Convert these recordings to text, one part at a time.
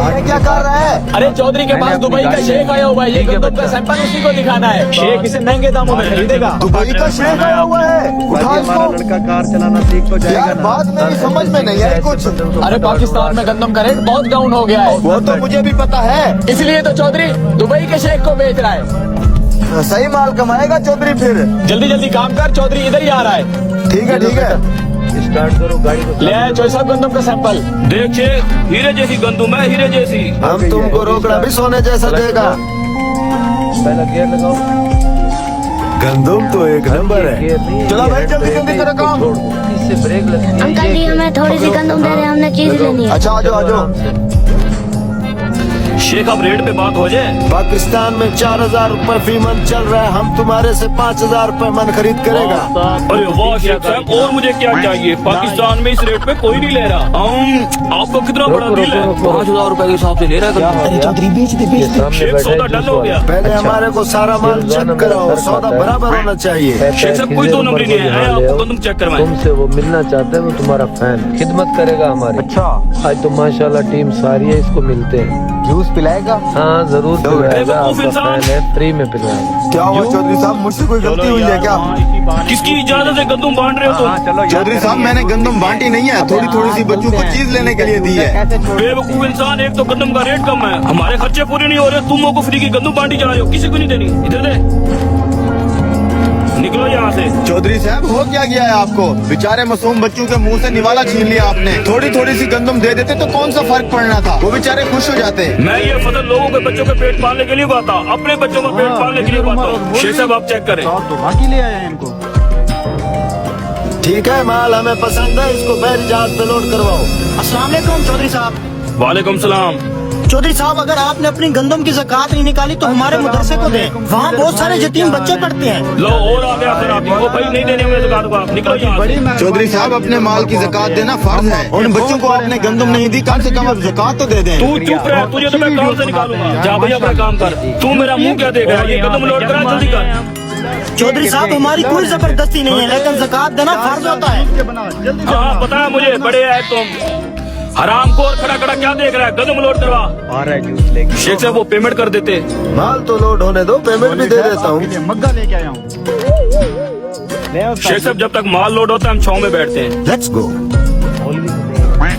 ये क्या कर रहा है? अरे चौधरी के पास दुबई का शेख आया हुआ है, ये गंदम का सैंपल उसी को दिखाना है। शेख इसे महंगे दामों में खरीदेगा। दुबई का शेख आया हुआ है, उठा इसको। लड़का कार चलाना सीख तो जाएगा यार बात मेरी समझ में नहीं आई कुछ। अरे पाकिस्तान में गंदम का रेट बहुत डाउन हो गया है, वो तो मुझे भी पता है, इसलिए तो चौधरी दुबई के शेख को बेच रहा है। सही माल कमाएगा चौधरी फिर। जल्दी जल्दी काम कर, चौधरी इधर ही आ रहा है। ठीक है ठीक है, स्टार्ट करो गाड़ी को। ले आए चौधरी साहब गंदम का सैंपल। देख शेख, हीरे जैसी गंदुम है, हीरे जैसी। हम तुमको रोकड़ा भी सोने जैसा देगा। पहला गियर लगाओ। गंदम तो एक नंबर है। चलो भाई जल्दी जल्दी करो काम। इससे ब्रेक लगती है। अंकल जी हमें थोड़ी सी गंदम दे रहे हैं, हमने चीज लेनी है। अच्छा आ जाओ आ जाओ। शेख अब रेट पे बात हो जाए। पाकिस्तान में 4000 रुपए फी मन चल रहा है, हम तुम्हारे से 5000 रुपए मन खरीद करेगा। अरे वाह शेख साहब, और मुझे क्या चाहिए? पाकिस्तान में इस रेट पे कोई नहीं ले रहा। आपको कितना बड़ा दिल है? 5000 रुपए के हिसाब से ले रहा है। चौधरी बेच दे। शेख सौदा डल हो गया। पहले हमारे को सारा माल चेक कराओ, सौदा बराबर होना चाहिए। शेख साहब कोई 2 नंबरी नहीं है, आपको गंदम चेक करवाएं। तुमसे वो मिलना चाहता है, वो तुम्हारा फैन खिदमत करेगा हमारी। अच्छा आज तो माशाल्लाह टीम सारी है, इसको मिलते हैं। जूस पिलाएगा? हाँ जरूर पिलाएगा, आपका फैन है, फ्री में पिलाएगा। क्या हुआ चौधरी साहब, मुझसे कोई गलती हुई है क्या? किसकी इजाजत से गंदम बांट रहे हो तुम? चौधरी साहब मैंने गंदम बांटी नहीं है, थोड़ी थोड़ी सी बच्चों को चीज लेने के लिए दी है। बेवकूफ इंसान, एक तो गंदम का रेट कम है, हमारे खर्चे पूरे नहीं हो रहे, तुम लोगों को फ्री की गंदम बांटी जा रहे हो, किसी को नहीं देनी। इधर दे, निकलो यहाँ से। चौधरी साहब हो क्या गया है आपको? बेचारे मासूम बच्चों के मुंह से निवाला छीन लिया आपने। थोड़ी थोड़ी सी गंदम दे देते तो कौन सा फर्क पड़ना था, वो बेचारे खुश हो जाते। मैं ये फसल लोगों के बच्चों के पेट पालने के लिए उगाता, अपने बच्चों का पेट पालने के लिए उगाता हूँ। शेख साहब आप चेक करें। तो बाकी ले आए हैं इनको। ठीक है माल हमें पसंद है, इसको बैर जहाज पे लोड करवाओ। अस्सलाम वालेकुम चौधरी साहब। वालेकुम सलाम। चौधरी साहब अगर आपने अपनी गंदम की ज़कात नहीं निकाली तो हमारे मदरसे को दें, वहाँ बहुत सारे यतीम बच्चे पढ़ते हैं। लो और आ गया खराबी, वो भाई नहीं देने में ज़कात को, आप निकलो यहाँ से। चौधरी साहब अपने माल की ज़कात देना फर्ज है, उन बच्चों को आपने गंदम नहीं दी, कम से कम अब ज़कात तो दे दें। तू चुप रह, तुझे तो मैं काम से निकालूंगा। जा भाई अपना काम कर। तू मेरा मुंह क्या देख रहा है? ये कदम लोड करा, जल्दी कर। चौधरी साहब हमारी कोई जबरदस्ती नहीं है, लेकिन ज़कात देना फर्ज होता है। हाँ पता है मुझे, बड़े है तुम। हराम को और खड़ा खड़ा क्या देख रहा है? कदम लोड करवा। आ रहा है जूस लेके। शेख साहब वो पेमेंट कर देते। माल तो लोड होने दो, पेमेंट भी दे देता हूँ। मग्गा लेके आया हूँ। शेख साहब जब तक माल लोड होता है हम छाव में बैठते हैं। Let's go.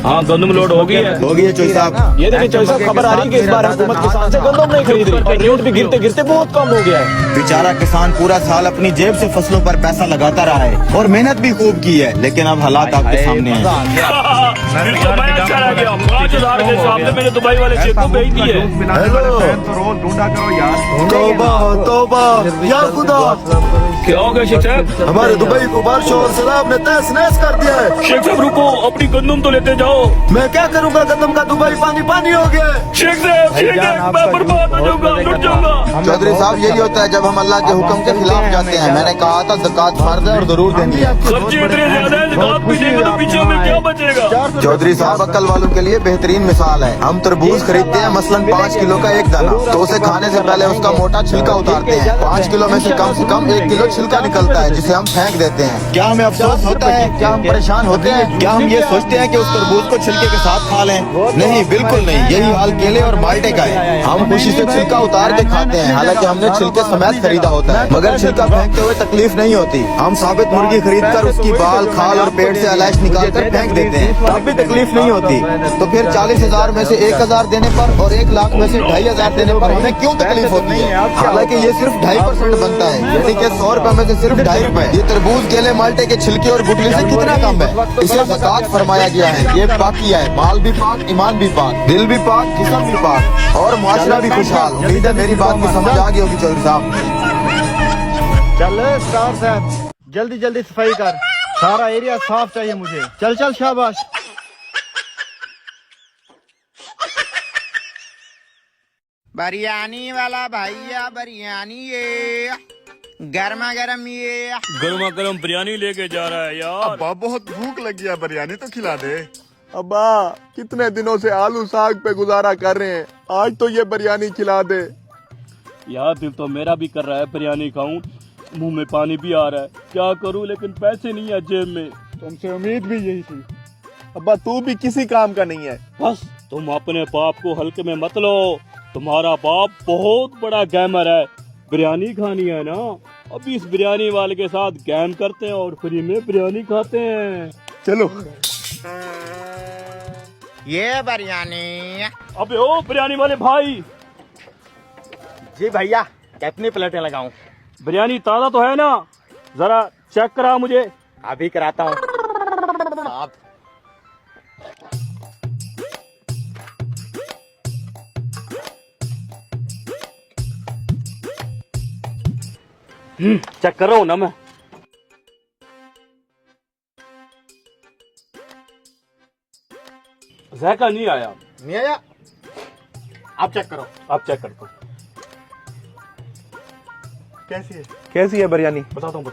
हाँ गंदम लोड हो गई है। हो गई है चौधरी साहब। ये देखिए चौधरी साहब, खबर आ रही है कि इस बार हुकूमत किसान से गंदम नहीं खरीद रही और रेट भी गिरते गिरते बहुत कम हो गया है। बेचारा किसान पूरा साल अपनी जेब से फसलों पर पैसा लगाता रहा है और मेहनत भी खूब की है, लेकिन अब हालात आपके सामने हैं। फिर तो मैं अच्छा रह गया। 5000 के हिसाब से मैंने दुबई वाले शेख को भेज दी है। हेलो। तो रोज ढूंढा करो यार। तौबा तौबा या खुदा, क्या हो गया शेख साहब? हमारे दुबई को बारिशों और सैलाब ने तहस नहस कर दिया है। शेख साहब रुको, अपनी गंदम तो लेते जाओ। मैं क्या करूंगा, गंदम का दुबई पानी पानी हो गया। शेख साहब मैं बर्बाद हो जाऊंगा, लुट जाऊंगा। चौधरी साहब यही होता है जब हम अल्लाह के हुक्म के खिलाफ जाते हैं। मैंने कहा था ज़कात फर्ज है और जरूर देनी है। खर्चे इतने ज्यादा है, ज़कात भी देंगे तो पीछे में क्या बचेगा? चौधरी साहब अक्ल वालों के लिए बेहतरीन मिसाल है। हम तरबूज खरीदते हैं मसलन 5 किलो का एक दाना, तो उसे खाने से पहले उसका मोटा छिलका उतारते हैं। 5 किलो में से कम 1 किलो छिलका निकलता है, जिसे हम फेंक देते हैं। क्या हमें अफसोस होता है? क्या हम परेशान होते हैं? क्या हम ये सोचते हैं कि उस तरबूज को छिलके के साथ खा लें? नहीं, बिल्कुल नहीं। यही हाल केले और माल्टे का है। हम खुशी से छिलका उतार के खाते हैं, हालांकि हमने छिलके समेत खरीदा होता है, मगर छिलका फेंकते हुए तकलीफ नहीं होती। हम साबित मुर्गी खरीद कर उसकी बाल, खाल और पेट से अलाइश निकाल कर फेंक देते हैं, तब भी तकलीफ नहीं होती। तो फिर 40,000 में से 1,000 देने पर और 1 लाख में से 2,500 देने पर हमें क्यों तकलीफ होती है? हालांकि ये सिर्फ 2.5% बनता है, यानी कि 100 रुपए में से सिर्फ 2.5 रुपए। ये तरबूज, केले, माल्टे के छिलके और गुठली से कितना कम है? इसे ज़कात फरमाया गया है। ये पाकिया है, माल भी पाक, ईमान भी पाक, दिल भी पाक, जिस्म भी पाक और मुआशरा भी खुशहाल। उम्मीद है मेरी बात की समझ आ गई होगी चौधरी साहब। चल स्टार साहब जल्दी जल्दी सफाई कर, सारा एरिया साफ चाहिए मुझे। चल चल शाबाश। बिरयानी वाला भैया बिरयानी ये गर्मा गर्म ये गर्मा गर्म बिरयानी लेके जा रहा है यार। अब्बा बहुत भूख लगी है, बिरयानी तो खिला दे। अब्बा कितने दिनों से आलू साग पे गुजारा कर रहे हैं, आज तो ये बिरयानी खिला दे। यार दिल तो मेरा भी कर रहा है बिरयानी खाऊं, मुंह में पानी भी आ रहा है, क्या करूं लेकिन पैसे नहीं है जेब में। तुमसे उम्मीद भी यही थी। अब्बा तू भी किसी काम का नहीं है। बस तुम अपने बाप को हल्के में मत लो, तुम्हारा बाप बहुत बड़ा गेमर है। बिरयानी खानी है ना, अभी इस बिरयानी वाले के साथ गेम करते हैं और फ्री में बिरयानी खाते हैं। चलो। ये बिरयानी। अबे ओ बिरयानी वाले भाई, जी भैया, कितनी प्लेटें लगाऊं? बिरयानी ताजा तो है ना? जरा चेक करा मुझे। अभी कराता हूँ साहब। चेक कर रहा हूँ ना मैं। जायका नहीं आया। नहीं आया? आप चेक करो। आप चेक कर दो। कैसी है? कैसी है बिरयानी? बताता हूँ।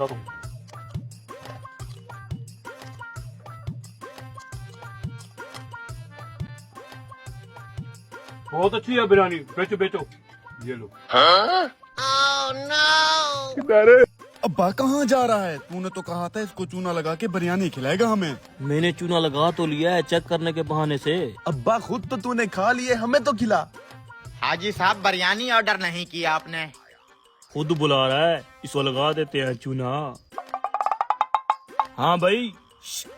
बहुत अच्छी है बिरयानी, बेचो बेचो। ये लो। अरे अब्बा कहाँ जा रहा है? तूने तो कहा था इसको चूना लगा के बिरयानी खिलाएगा हमें। मैंने चूना लगा तो लिया है चेक करने के बहाने से। अब्बा खुद तो तूने खा लिए, हमें तो खिला। हाजी साहब बिरयानी ऑर्डर नहीं किया आपने। खुद बुला रहा है, इसको लगा देते हैं चूना। हाँ भाई,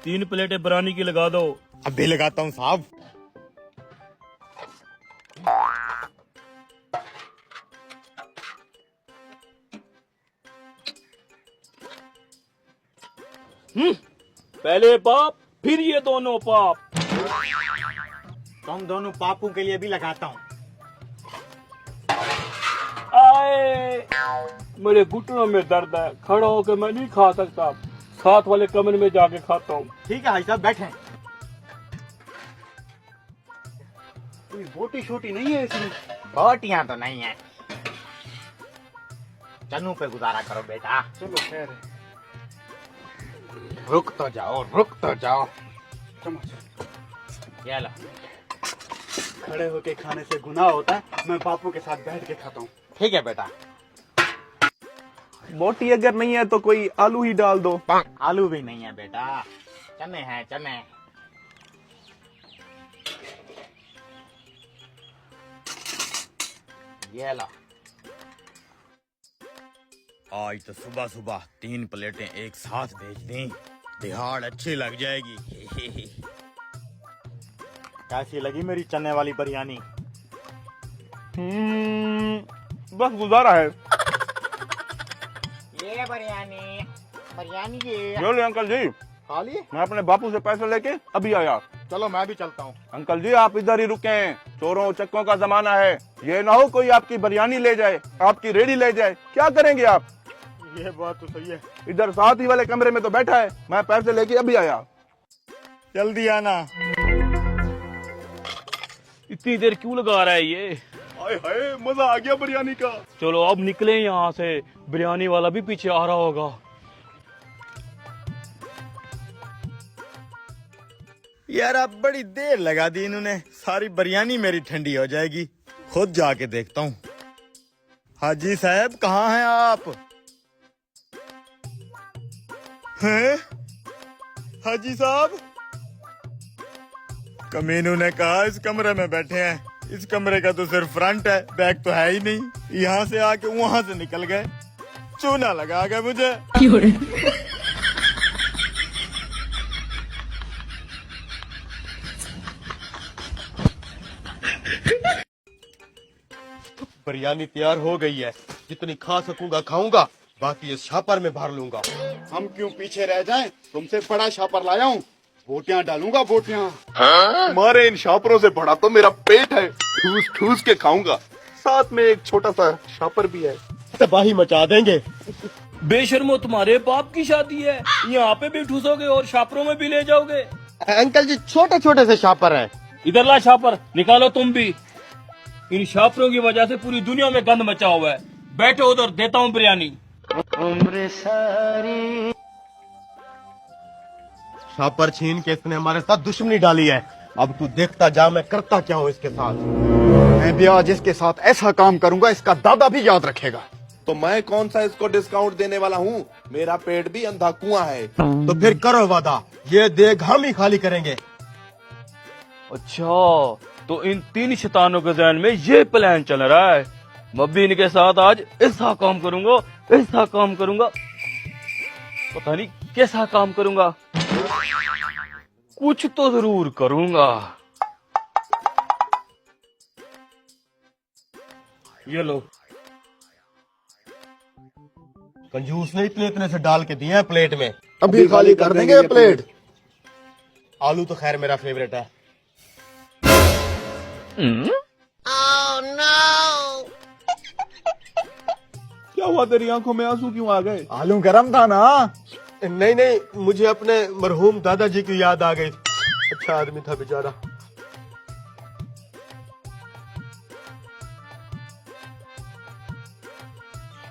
3 प्लेटें बिरयानी की लगा दो। अभी लगाता हूँ साहब। पहले बाप फिर ये दोनों पाप। तुम दोनों पापों के लिए भी लगाता हूँ। आए, मेरे घुटनों में दर्द है, खड़ा होकर मैं नहीं खा सकता, साथ वाले कमरे में जाके खाता हूँ। ठीक है भाई साहब, बैठे। कोई बोटी छोटी नहीं है इसमें? बोटियां तो नहीं है। चन्नू पे गुजारा करो बेटा। चलो खैर है। रुक तो जाओ। ये लो। खड़े होके खाने से गुनाह होता है, मैं बापू के साथ बैठ के खाता हूँ। ठीक है बेटा। बोटी अगर नहीं है तो कोई आलू ही डाल दो। आलू भी नहीं है बेटा, चने हैं चने। ये लो। आज तो सुबह सुबह 3 प्लेटें एक साथ भेज दी, दिहाड़ अच्छी लग जाएगी। कैसी लगी मेरी चने वाली बिरयानी? बस गुजारा है। ये बिरयानी ये। बोले अंकल जी, खा लिए? मैं अपने बापू से पैसे लेके अभी आया। चलो मैं भी चलता हूँ। अंकल जी आप इधर ही रुके, चोरों चक्कों का जमाना है। ये ना हो कोई आपकी बिरयानी ले जाए, आपकी रेडी ले जाए, क्या करेंगे आप? ये बात तो सही है। इधर साथ ही वाले कमरे में तो बैठा है, मैं पैसे लेके अभी आया। जल्दी आना। इतनी देर क्यों लगा रहा है ये? हाय हाय, मजा आ गया बिरयानी का। चलो अब निकले यहाँ से, बिरयानी वाला भी पीछे आ रहा होगा। यार अब बड़ी देर लगा दी इन्होंने, सारी बिरयानी मेरी ठंडी हो जाएगी। खुद जाके देखता हूँ। हाजी साहब कहाँ हैं आप? हैं? हाजी साहब? कमीनों ने कहा इस कमरे में बैठे हैं। इस कमरे का तो सिर्फ फ्रंट है, बैक तो है ही नहीं। यहाँ से आके वहां से निकल गए, चूना लगा गए मुझे। बिरयानी तैयार हो गई है, जितनी खा सकूंगा खाऊंगा, बाकी इस छापर में भर लूंगा। हम क्यों पीछे रह जाएं? तुमसे बड़ा शापर लाया हूँ, बोटियां डालूंगा बोटियां। तुम्हारे इन शापरों से बड़ा तो मेरा पेट है, ठूस ठूस के खाऊंगा। साथ में एक छोटा सा शापर भी है। तबाही मचा देंगे। बेशर्मो, तुम्हारे बाप की शादी है, यहाँ पे भी ठूसोगे और शापरों में भी ले जाओगे। अंकल जी छोटे छोटे से शापर है। इधर ला शापर, निकालो तुम भी। इन शापरों की वजह से पूरी दुनिया में गंद मचा हुआ है। बैठो उधर, देता हूँ बिरयानी। शापर छीन के इसने हमारे साथ दुश्मनी डाली है। अब तू देखता जा मैं करता क्या हूँ इसके साथ। मैं भी आज इसके साथ ऐसा काम करूंगा, इसका दादा भी याद रखेगा। तो मैं कौन सा इसको डिस्काउंट देने वाला हूँ? मेरा पेट भी अंधा कुआं है। तो फिर करो वादा, ये देग हम ही खाली करेंगे। अच्छा, तो इन 3 शैतानों के जहन में ये प्लान चल रहा है। मैं भी इनके साथ आज ऐसा काम करूंगा, ऐसा काम करूंगा, पता नहीं कैसा काम करूंगा, कुछ तो जरूर करूंगा। ये लो, कंजूस ने इतने इतने से डाल के दिए हैं प्लेट में। अभी खाली कर देंगे ये प्लेट। आलू तो खैर मेरा फेवरेट है। क्या हुआ, तेरी आंखों में आंसू क्यों आ गए? आलू गरम था ना। नहीं नहीं, मुझे अपने मरहूम दादाजी की याद आ गई। अच्छा आदमी था बेचारा।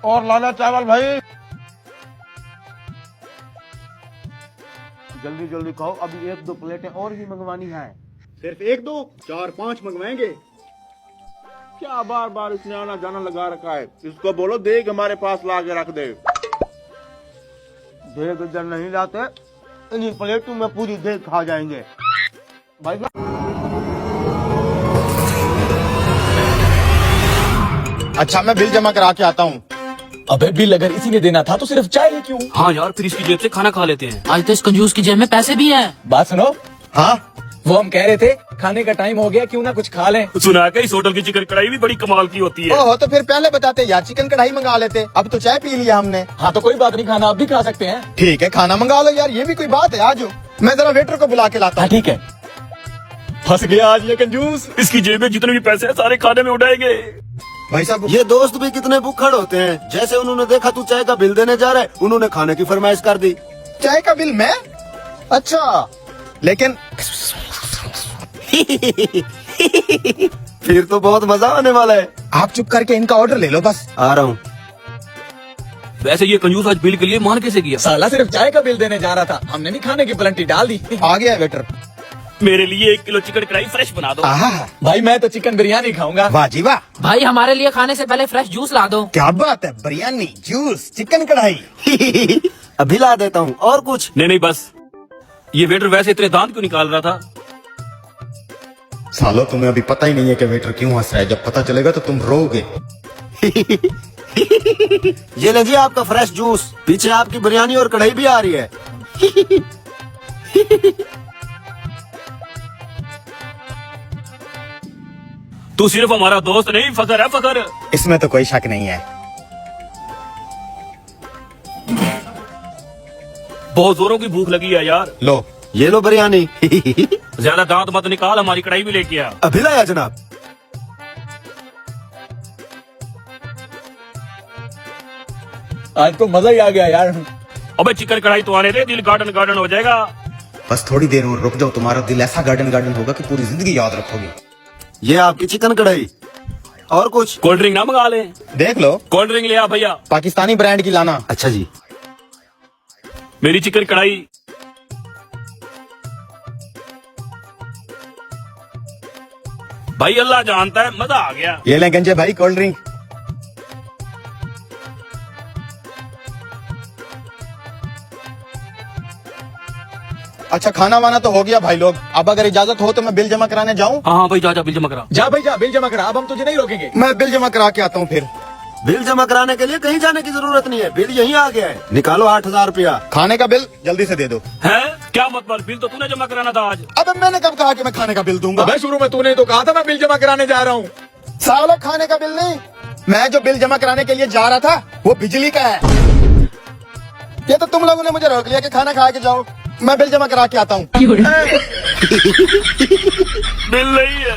और लाना चावल भाई। जल्दी जल्दी खाओ, अभी 1-2 प्लेटें और भी मंगवानी है। सिर्फ 1-2, 4-5 मंगवाएंगे। क्या बार बार इसने आना जाना लगा रखा है? इसको बोलो देख हमारे पास ला के रख दे। देख इधर नहीं लाते, इन्हीं प्लेटों में पूरी देख खा जाएंगे भाई। अच्छा मैं बिल जमा करा के आता हूँ। अबे बिल अगर इसी ने देना था तो सिर्फ चाय क्यों? हाँ यार, फिर इसकी जेब से खाना खा लेते हैं। आज तो इस कंजूस की जेब में पैसे भी हैं। बात सुनो, हाँ वो हम कह रहे थे खाने का टाइम हो गया, क्यों ना कुछ खा लें। सुना है इस होटल की चिकन कढ़ाई भी बड़ी कमाल की होती है। ओहो, तो फिर पहले बताते यार, चिकन कढ़ाई मंगा लेते। अब तो चाय पी लिया हमने। हाँ तो कोई बात नहीं, खाना आप भी खा सकते हैं। ठीक है, खाना मंगा लो यार, ये भी कोई बात है। आज मैं जरा वेटर को बुला के लाता हाँ हूँ। ठीक है। फंस गया आज ये कंजूस। इसकी जेब में जितने भी पैसे हैं सारे खाने में उड़ाएंगे। भाई साहब ये दोस्त भी कितने भुक्खड़ होते हैं। जैसे उन्होंने देखा तू चाय का बिल देने जा रहा है, उन्होंने खाने की फरमाइश कर दी। चाय का बिल मैं? अच्छा, लेकिन फिर तो बहुत मजा आने वाला है। आप चुप करके इनका ऑर्डर ले लो बस। आ रहा हूँ। वैसे ये कंजूस आज बिल के लिए मान कैसे किया? साला सिर्फ चाय का बिल देने जा रहा था, हमने भी खाने की प्लेटी डाल दी। आ गया वेटर। मेरे लिए 1 किलो चिकन कढ़ाई फ्रेश बना दो। आहा, भाई मैं तो चिकन बिरयानी खाऊंगा। वाह जी वाह, भाई हमारे लिए खाने से पहले फ्रेश जूस ला दो। क्या बात है, बिरयानी, जूस, चिकन कढ़ाई। अभी ला देता हूँ। और कुछ? नहीं बस। ये वेटर वैसे इतने दांत क्यों निकाल रहा था? सालो, तुम्हें अभी पता ही नहीं है कि वेटर क्यों हंस रहा है। जब पता चलेगा तो तुम रोगे। ये लीजिए आपका फ्रेश जूस। पीछे आपकी बिरयानी और कढ़ाई भी आ रही है। तू सिर्फ हमारा दोस्त नहीं, फखर है फखर। इसमें तो कोई शक नहीं है। बहुत जोरों की भूख लगी है यार। लो, ये लो बिरयानी। ज्यादा दांत मत निकाल, हमारी कढ़ाई भी लेके आ। अभी लाया जनाब। आज तो मजा ही आ गया यार। अबे चिकन कढ़ाई तो आने दे, दिल गार्डन गार्डन हो जाएगा। बस थोड़ी देर और रुक जाओ, तुम्हारा दिल ऐसा गार्डन गार्डन होगा कि पूरी जिंदगी याद रखोगे। ये आपकी चिकन कढ़ाई। और कुछ? कोल्ड ड्रिंक ना मंगा ले। देख लो, कोल्ड ड्रिंक ले आ भैया। पाकिस्तानी ब्रांड की लाना। अच्छा जी। मेरी चिकन कढ़ाई। भाई अल्लाह जानता है, मजा आ गया। ये लें गंजे भाई कोल्ड ड्रिंक। अच्छा, खाना वाना तो हो गया भाई लोग। अब अगर इजाजत हो तो मैं बिल जमा कराने जाऊं? हाँ भाई जा बिल जमा करा। जा भाई जा, बिल जमा करा। अब हम तुझे नहीं रोकेंगे। मैं बिल जमा करा के आता हूँ फिर। बिल जमा कराने के लिए कहीं जाने की जरूरत नहीं है, बिल यहीं आ गया है। निकालो 8000 रुपया। खाने का बिल जल्दी से दे दो। है क्या मतलब? बिल तो तूने जमा कराना था आज। अबे मैंने कब कहा कि मैं खाने का बिल दूंगा? अबे शुरू में तूने तो कहा था मैं बिल जमा कराने जा रहा हूँ। सालों, खाने का बिल नहीं, मैं जो बिल जमा कराने के लिए जा रहा था वो बिजली का है। ये तो तुम लोगों ने मुझे रोक लिया कि खाना खा के जाओ। मैं बिल जमा करा के आता हूँ। बिल नहीं है।